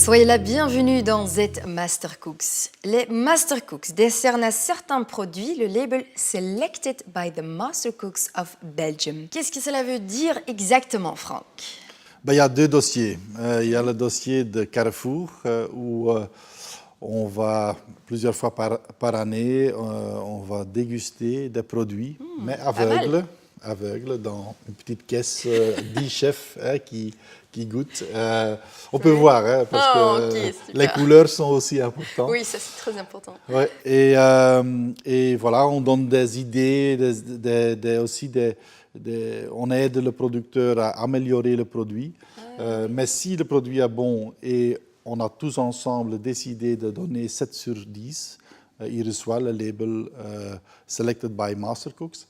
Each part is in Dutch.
Soyez la bienvenue dans Z Mastercooks. Les Mastercooks décernent à certains produits le label Selected by the Mastercooks of Belgium. Qu'est-ce que cela veut dire exactement, Franck? Il y a deux dossiers. Il y a le dossier de Carrefour où on va plusieurs fois par année, on va déguster des produits, mais aveugles dans une petite caisse, 10 chefs qui goûtent. On peut voir, parce que les couleurs sont aussi importantes. Oui, ça c'est très important. Ouais, et voilà, on donne des idées, on aide le producteur à améliorer le produit. Mais si le produit est bon et on a tous ensemble décidé de donner 7 sur 10, il reçoit le label Selected by Mastercooks.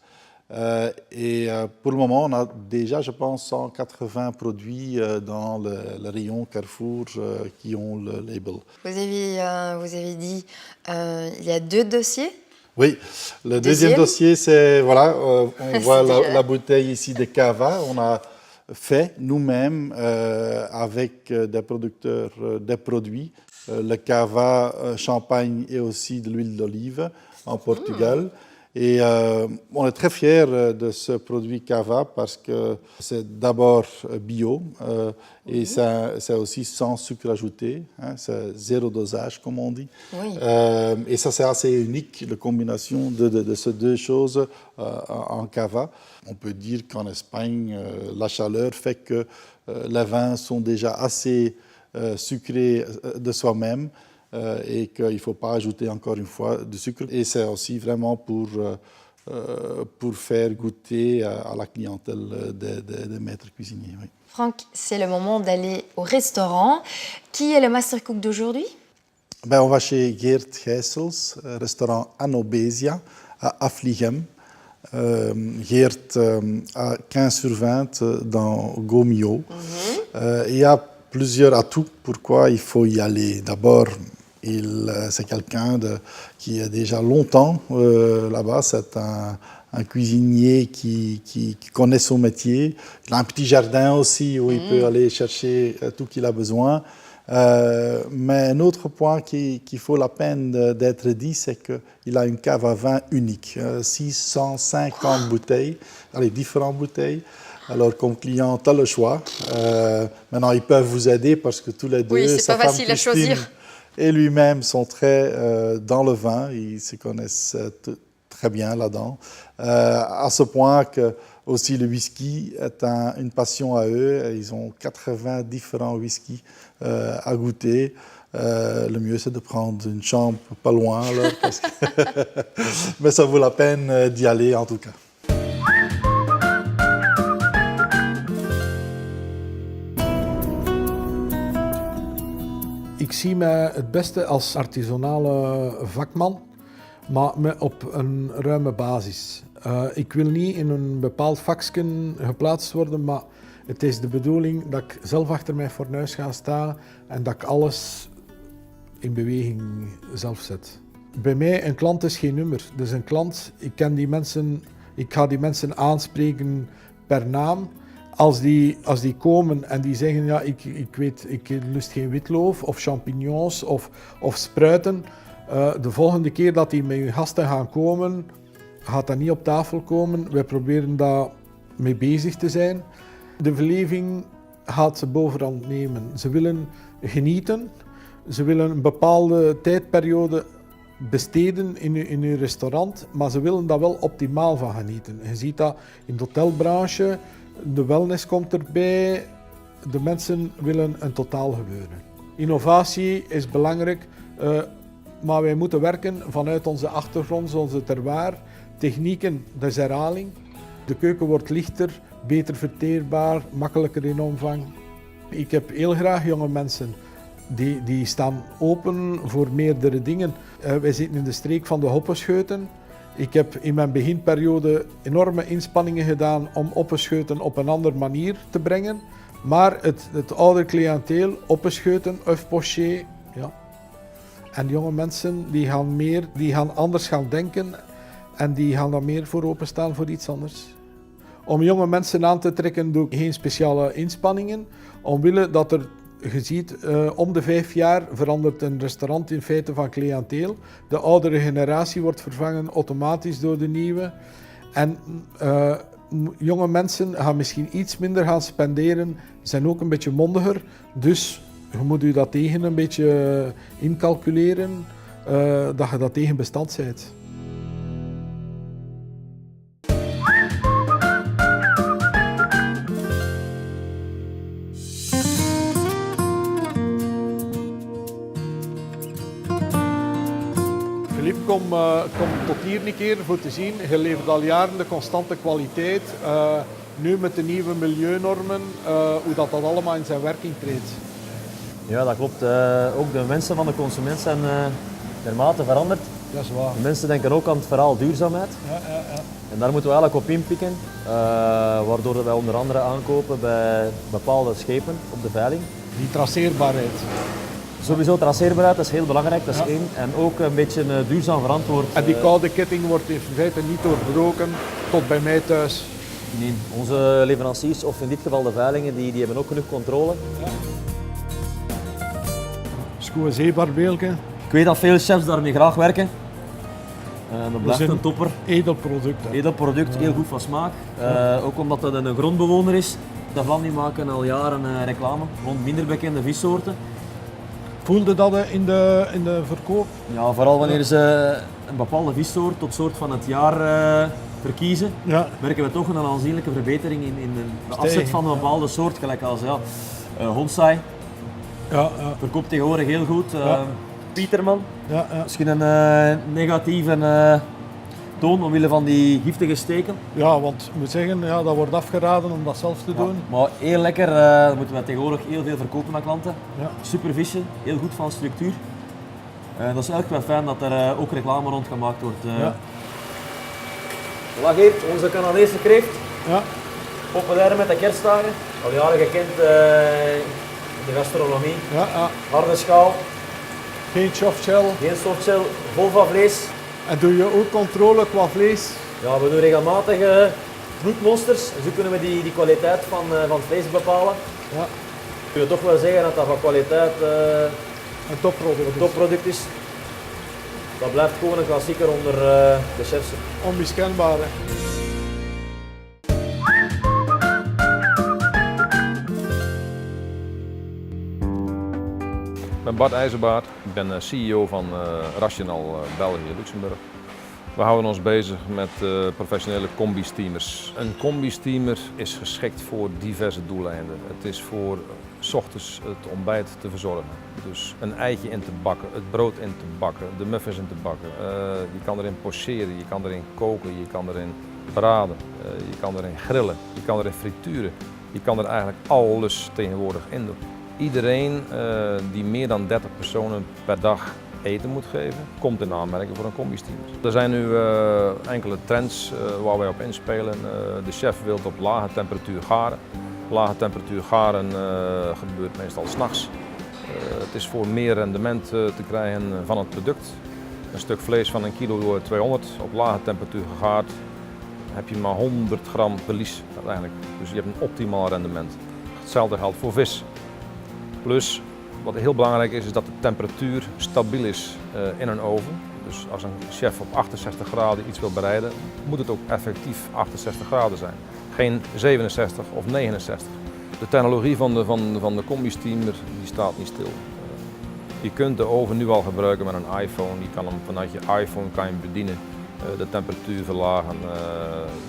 Pour le moment, on a déjà, je pense, 180 produits dans le rayon Carrefour qui ont le label. Vous avez dit il y a deux dossiers. Oui, le deuxième dossier, c'est, voilà, on voit la bouteille ici de Cava. On a fait nous-mêmes avec des producteurs des produits, le Cava champagne et aussi de l'huile d'olive en Portugal. Et on est très fiers de ce produit Cava parce que c'est d'abord bio et c'est aussi sans sucre ajouté, hein, c'est zéro dosage comme on dit. Oui. Et ça c'est assez unique, la combinaison de ces deux choses en Cava. On peut dire qu'en Espagne, la chaleur fait que les vins sont déjà assez sucrés de soi-même. Et qu'il ne faut pas ajouter encore une fois du sucre. Et c'est aussi vraiment pour faire goûter à la clientèle des maîtres cuisiniers. Oui. Franck, c'est le moment d'aller au restaurant. Qui est le Mastercook d'aujourd'hui? On va chez Geert Gijsels, restaurant Anobesia à Affligem. Geert a 15 sur 20 dans Gomio. Il y a plusieurs atouts pourquoi il faut y aller. D'abord, c'est quelqu'un qui est déjà longtemps là-bas. C'est un cuisinier qui connaît son métier. Il a un petit jardin aussi où il peut aller chercher tout qu'il a besoin. Mais un autre point qui vaut la peine d'être dit, c'est qu'il a une cave à vin unique. 650 bouteilles, différentes bouteilles. Alors, comme client, tu as le choix. Maintenant, ils peuvent vous aider parce que tous les deux, oui, c'est pas facile à choisir. Et lui-même sont très dans le vin, ils se connaissent très bien là-dedans. À ce point que aussi le whisky est une passion à eux. Ils ont 80 différents whiskies à goûter. Le mieux, c'est de prendre une chambre pas loin, là, parce que mais ça vaut la peine d'y aller en tout cas. Ik zie mij het beste als artisanale vakman, maar op een ruime basis. Ik wil niet in een bepaald vakje geplaatst worden, maar het is de bedoeling dat ik zelf achter mijn fornuis ga staan en dat ik alles in beweging zelf zet. Bij mij, een klant is geen nummer. Dus een klant, ik ga die mensen aanspreken per naam. Als die komen en die zeggen, ja, ik lust geen witloof of champignons of spruiten. De volgende keer dat die met hun gasten gaan komen, gaat dat niet op tafel komen. Wij proberen daar mee bezig te zijn. De beleving gaat ze bovenhand nemen. Ze willen genieten. Ze willen een bepaalde tijdperiode besteden in hun restaurant, maar ze willen daar wel optimaal van genieten. Je ziet dat in de hotelbranche. De wellness komt erbij, de mensen willen een totaal gebeuren. Innovatie is belangrijk, maar wij moeten werken vanuit onze achtergrond, onze terroir. Technieken, dat is herhaling. De keuken wordt lichter, beter verteerbaar, makkelijker in omvang. Ik heb heel graag jonge mensen. Die staan open voor meerdere dingen. Wij zitten in de streek van de Hoppenscheuten. Ik heb in mijn beginperiode enorme inspanningen gedaan om Oppenscheuten op een andere manier te brengen. Maar het oude cliënteel, Oppenscheuten, Ufpoché, ja. En jonge mensen die gaan anders gaan denken en die gaan daar meer voor openstaan voor iets anders. Om jonge mensen aan te trekken doe ik geen speciale inspanningen, omwille dat er je ziet, om de 5 jaar verandert een restaurant in feite van cliënteel. De oudere generatie wordt vervangen automatisch door de nieuwe. En jonge mensen gaan misschien iets minder gaan spenderen, zijn ook een beetje mondiger. Dus je moet je dat tegen een beetje incalculeren, dat je dat tegen bestand bent. Philippe, kom tot hier een keer voor te zien. Je levert al jaren de constante kwaliteit. Nu met de nieuwe milieunormen, hoe dat allemaal in zijn werking treedt. Ja, dat klopt. Ook de wensen van de consument zijn naarmate veranderd. Dat is waar. De mensen denken ook aan het verhaal duurzaamheid. Ja. En daar moeten we eigenlijk op inpikken. Waardoor wij onder andere aankopen bij bepaalde schepen op de veiling. Die traceerbaarheid. Sowieso traceerbaarheid, dat is heel belangrijk, dat is Ja. één. En ook een beetje duurzaam verantwoord. En die koude ketting wordt in feite niet doorbroken tot bij mij thuis. Nee, onze leveranciers, of in dit geval de veilingen, die hebben ook genoeg controle. Schoon zeebarbeelke, Ik weet dat veel chefs daarmee graag werken. Dat blijft zijn- een topper. edelproduct. Hè. Edel product, heel goed van smaak. Ook omdat het een grondbewoner is. De Vlam die maken al jaren reclame rond minder bekende vissoorten. Voelde dat in de verkoop? Ja, vooral wanneer ze een bepaalde vissoort tot soort van het jaar verkiezen, Ja. merken we toch een aanzienlijke verbetering in de Stijging, afzet van een bepaalde soort, gelijk als Honsai. Ja. Verkoopt tegenwoordig heel goed. Ja. Pieterman, Ja. misschien een negatieve toon omwille van die giftige steken. Ja, want ik moet zeggen, ja, dat wordt afgeraden om dat zelf te doen. Maar heel lekker, dat moeten we tegenwoordig heel veel verkopen aan klanten. Ja. Super visje, heel goed van structuur. Dat is eigenlijk wel fijn dat er ook reclame rond gemaakt wordt. Ja. Voilà Geert, onze Canadese kreeft. Ja. Populair met de kerstdagen. Al jaren gekend in de gastronomie. Ja. Harde schaal, Geen softshell. geen softshell, vol van vlees. En doe je ook controle qua vlees? Ja, we doen regelmatig bloedmonsters. Zo kunnen we die kwaliteit van het vlees bepalen. Ja. We kunnen toch wel zeggen dat dat van kwaliteit Een topproduct. een topproduct is. Dat blijft gewoon een klassieker onder de chefs. Onmiskenbaar. Hè. Ik ben Bart IJzerbaard, ik ben CEO van Rational België Luxemburg. We houden ons bezig met professionele combi-steamers. Een combi-steamer is geschikt voor diverse doeleinden. Het is voor 's ochtends het ontbijt te verzorgen. Dus een eitje in te bakken, het brood in te bakken, de muffins in te bakken. Je kan erin pocheren, je kan erin koken, je kan erin braden, je kan erin grillen, je kan erin frituren. Je kan er eigenlijk alles tegenwoordig in doen. Iedereen die meer dan 30 personen per dag eten moet geven, komt in aanmerking voor een combi-steamer. Er zijn nu enkele trends waar wij op inspelen. De chef wil op lage temperatuur garen. Lage temperatuur garen gebeurt meestal 's nachts. Het is voor meer rendement te krijgen van het product. Een stuk vlees van 1 kilo 200 op lage temperatuur gegaard heb je maar 100 gram verlies uiteindelijk. Dus je hebt een optimaal rendement. Hetzelfde geldt voor vis. Plus, wat heel belangrijk is, is dat de temperatuur stabiel is in een oven. Dus als een chef op 68 graden iets wil bereiden, moet het ook effectief 68 graden zijn. Geen 67 of 69. De technologie van de combi-steamer die staat niet stil. Je kunt de oven nu al gebruiken met een iPhone. Je kan hem vanuit je iPhone kan je hem bedienen. De temperatuur verlagen.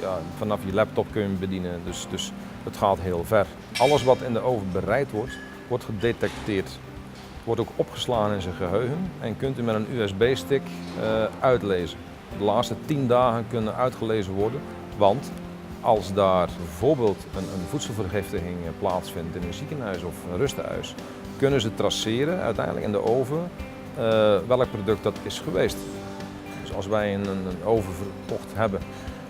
Ja, vanaf je laptop kun je hem bedienen. Dus het gaat heel ver. Alles wat in de oven bereid wordt, wordt gedetecteerd. Wordt ook opgeslagen in zijn geheugen en kunt u met een USB-stick uitlezen. De laatste 10 dagen kunnen uitgelezen worden, want als daar bijvoorbeeld een voedselvergiftiging plaatsvindt in een ziekenhuis of een rusthuis, kunnen ze traceren uiteindelijk in de oven welk product dat is geweest. Dus als wij een oven verkocht hebben,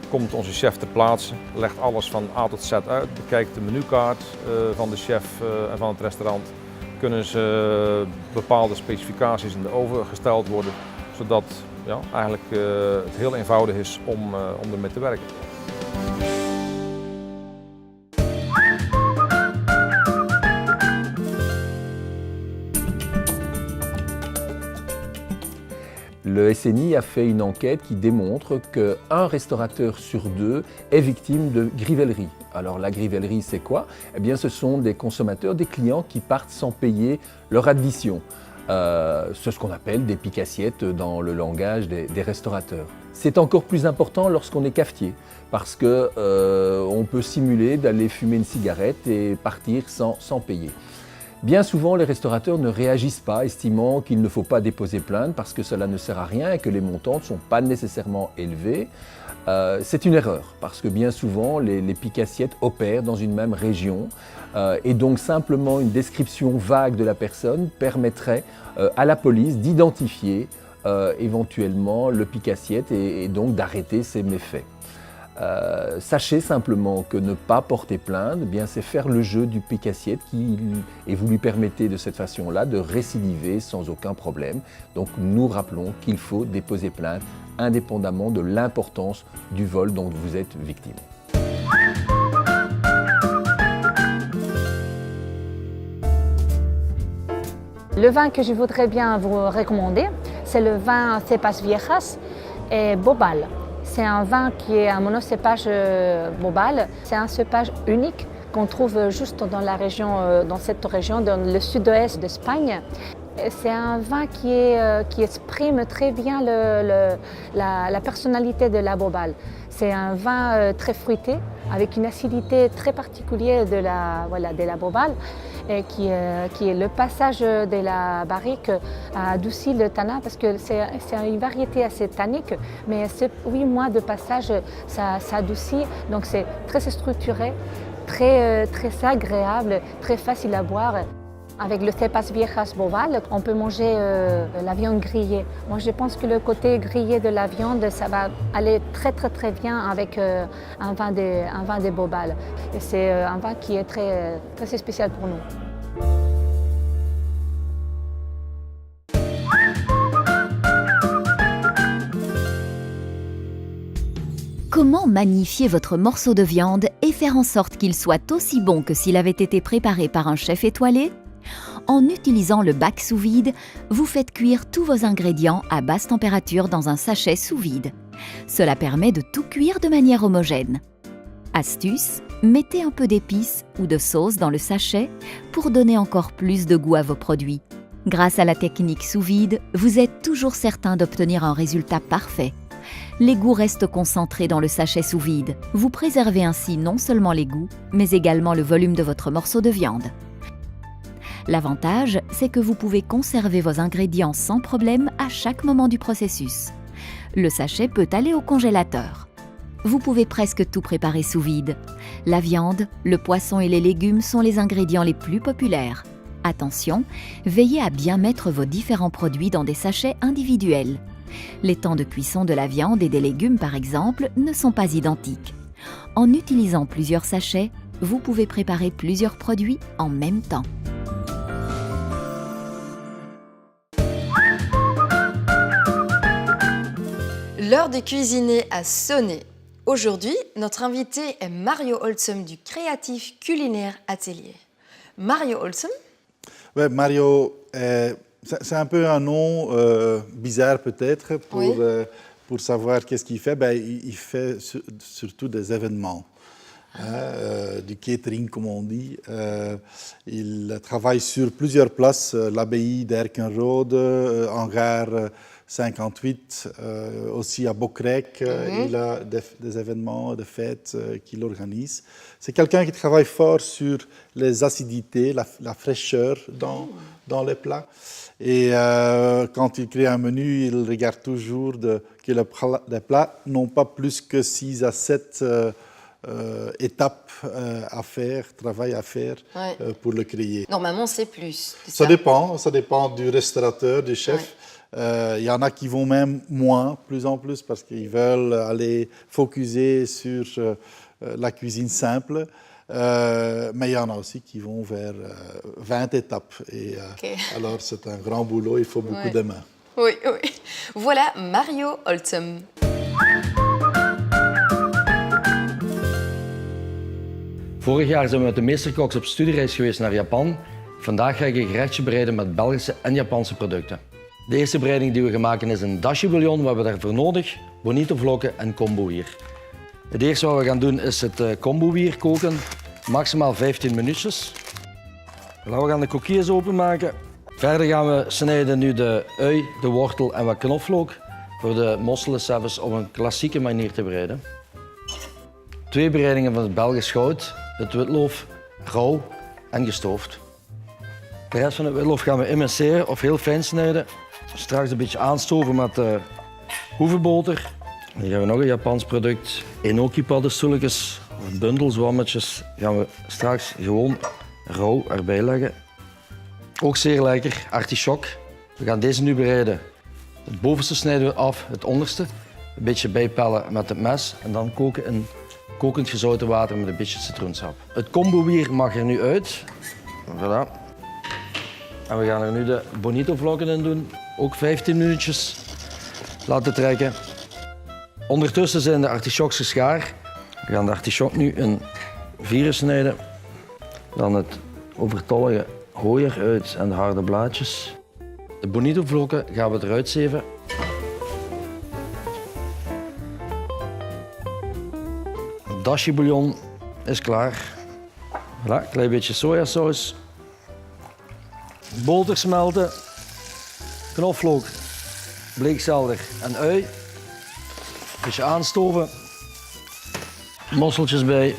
komt onze chef ter plaatse, legt alles van A tot Z uit, bekijkt de menukaart van de chef en van het restaurant. Kunnen ze bepaalde specificaties in de oven gesteld worden, zodat ja, eigenlijk het heel eenvoudig is om ermee te werken. Le SNI a fait une enquête qui démontre qu'un restaurateur sur deux est victime de grivellerie. Alors la grivellerie, c'est quoi? Eh bien, ce sont des consommateurs, des clients qui partent sans payer leur addition. C'est ce qu'on appelle des piques-assiettes dans le langage des restaurateurs. C'est encore plus important lorsqu'on est cafetier, parce qu'on peut simuler d'aller fumer une cigarette et partir sans payer. Bien souvent, les restaurateurs ne réagissent pas, estimant qu'il ne faut pas déposer plainte parce que cela ne sert à rien et que les montants ne sont pas nécessairement élevés. C'est une erreur, parce que bien souvent, les piques-assiettes opèrent dans une même région et donc simplement une description vague de la personne permettrait à la police d'identifier éventuellement le pique-assiette et donc d'arrêter ses méfaits. Sachez simplement que ne pas porter plainte, eh bien c'est faire le jeu du pique-assiette et vous lui permettez de cette façon-là de récidiver sans aucun problème. Donc nous rappelons qu'il faut déposer plainte indépendamment de l'importance du vol dont vous êtes victime. Le vin que je voudrais bien vous recommander, c'est le vin Cepas Viejas et Bobal. C'est un vin qui est un monocépage Bobal. C'est un cépage unique qu'on trouve juste dans la région, dans cette région, dans le sud-ouest d'Espagne. C'est un vin qui exprime très bien la personnalité de la Bobal. C'est un vin très fruité, avec une acidité très particulière de la Bobal, et qui est le passage de la barrique a adouci le tanin, parce que c'est une variété assez tannique, mais ces 8 mois de passage, ça adoucit, donc c'est très structuré, très agréable, très facile à boire. Avec le Cepas Viejas Bobal, on peut manger la viande grillée. Moi, je pense que le côté grillé de la viande, ça va aller très bien avec un vin de Bobal. Et c'est un vin qui est très spécial pour nous. Comment magnifier votre morceau de viande et faire en sorte qu'il soit aussi bon que s'il avait été préparé par un chef étoilé? En utilisant le bac sous vide, vous faites cuire tous vos ingrédients à basse température dans un sachet sous vide. Cela permet de tout cuire de manière homogène. Astuce, mettez un peu d'épices ou de sauce dans le sachet pour donner encore plus de goût à vos produits. Grâce à la technique sous vide, vous êtes toujours certain d'obtenir un résultat parfait. Les goûts restent concentrés dans le sachet sous vide. Vous préservez ainsi non seulement les goûts, mais également le volume de votre morceau de viande. L'avantage, c'est que vous pouvez conserver vos ingrédients sans problème à chaque moment du processus. Le sachet peut aller au congélateur. Vous pouvez presque tout préparer sous vide. La viande, le poisson et les légumes sont les ingrédients les plus populaires. Attention, veillez à bien mettre vos différents produits dans des sachets individuels. Les temps de cuisson de la viande et des légumes, par exemple, ne sont pas identiques. En utilisant plusieurs sachets, vous pouvez préparer plusieurs produits en même temps. L'heure de cuisiner a sonné. Aujourd'hui, notre invité est Mario Holzem du Créatif Culinaire Atelier. Mario Holzem? Ouais, Mario, c'est un peu un nom bizarre peut-être pour savoir qu'est-ce qu'il fait. Il fait surtout des événements, du catering comme on dit. Il travaille sur plusieurs places, l'abbaye d'Erkenrode, Hangar 58, aussi à Bokrijk. Il a des événements, des fêtes qu'il organise. C'est quelqu'un qui travaille fort sur les acidités, la fraîcheur dans les plats. Et quand il crée un menu, il regarde toujours que les plats n'ont pas plus que 6 à 7 étapes à faire, travail à faire pour le créer. Normalement, c'est plus. Ça dépend du restaurateur, du chef. Il y en a qui vont même plus en plus, parce qu'ils veulent aller focuser sur la cuisine simple. Mais il y en a aussi qui vont vers 20 étapes. Et alors, c'est un grand boulot, il faut beaucoup de mains. Oui. Voilà Mario Holzem. Vorig jaar zijn we met de meesterkoks op studiereis geweest naar Japan. Vandaag ga ik een gerechtje bereiden met Belgische en Japanse producten. De eerste bereiding die we gaan maken is een dashi bouillon. We hebben daarvoor nodig bonito vlokken en kombuwier. Het eerste wat we gaan doen is het kombuwier koken, maximaal 15 minuutjes. We gaan de coquilles openmaken. Verder gaan we snijden nu de ui, de wortel en wat knoflook voor de mosselen zelfs op een klassieke manier te bereiden. 2 bereidingen van het Belgisch goud, het witloof, rauw en gestoofd. De rest van het witloof gaan we eminceren of heel fijn snijden. Straks een beetje aanstoven met hoevenboter. Hier hebben we nog een Japans product. Enoki paddenstoeltjes, bundelzwammetjes gaan we straks gewoon rauw erbij leggen. Ook zeer lekker, artichok. We gaan deze nu bereiden. Het bovenste snijden we af, het onderste. Een beetje bijpellen met het mes en dan koken in kokend gezouten water met een beetje citroensap. Het kombuwier mag er nu uit. Voilà. En we gaan er nu de bonito vlokken in doen. Ook 15 minuutjes laten trekken. Ondertussen zijn de artichoks geschaard. We gaan de artichok nu in vieren snijden. Dan het overtollige hooi eruit en de harde blaadjes. De bonito vlokken gaan we eruit zeven. Het dashi bouillon is klaar. Voilà, een klein beetje sojasaus. Boter smelten. Knoflook, bleekselder en ui. Een beetje aanstoven. Mosseltjes bij.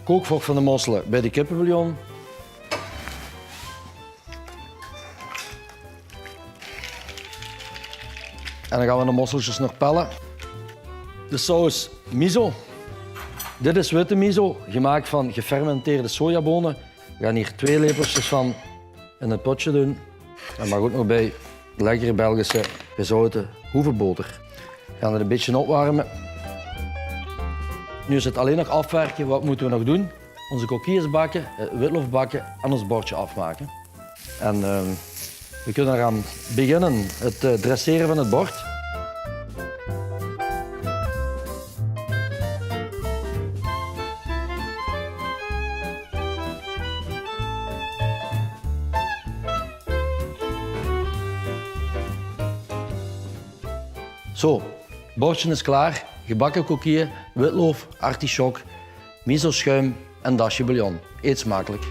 Kookvocht van de mosselen bij de kippenbouillon. En dan gaan we de mosseltjes nog pellen. De saus miso. Dit is witte miso, gemaakt van gefermenteerde sojabonen. We gaan hier 2 lepeltjes van in het potje doen. En mag ook nog bij lekkere Belgische gezouten hoevenboter. We gaan het een beetje opwarmen. Nu is het alleen nog afwerken. Wat moeten we nog doen? Onze coquilles bakken, witloof bakken en ons bordje afmaken. En we kunnen gaan beginnen het dresseren van het bord. Zo, bordje is klaar. Gebakken coquille, witloof, artichok, miso schuim en dashi bouillon. Eet smakelijk.